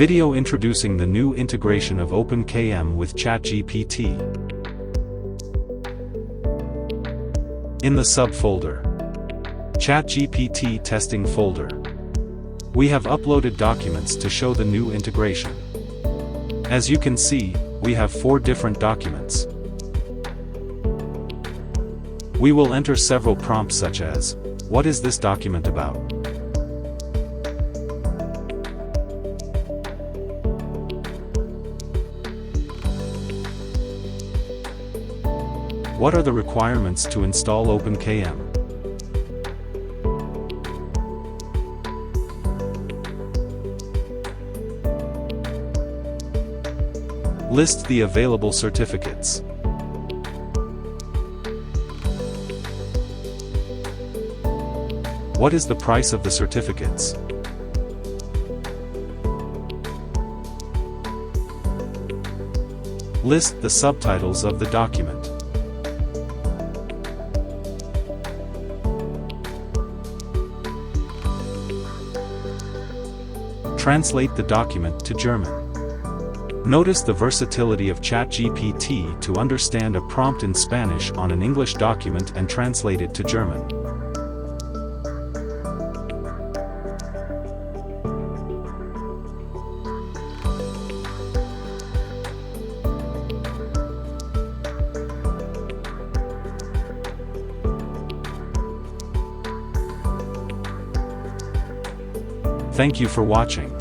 Video introducing the new integration of OpenKM with ChatGPT. In the subfolder, ChatGPT testing folder, we have uploaded documents to show the new integration. As you can see, we have 4 different documents. We will enter several prompts such as, what is this document about? What are the requirements to install OpenKM? List the available certificates. What is the price of the certificates? List the subtitles of the document. Translate the document to German. Notice the versatility of ChatGPT to understand a prompt in Spanish on an English document and translate it to German. Thank you for watching.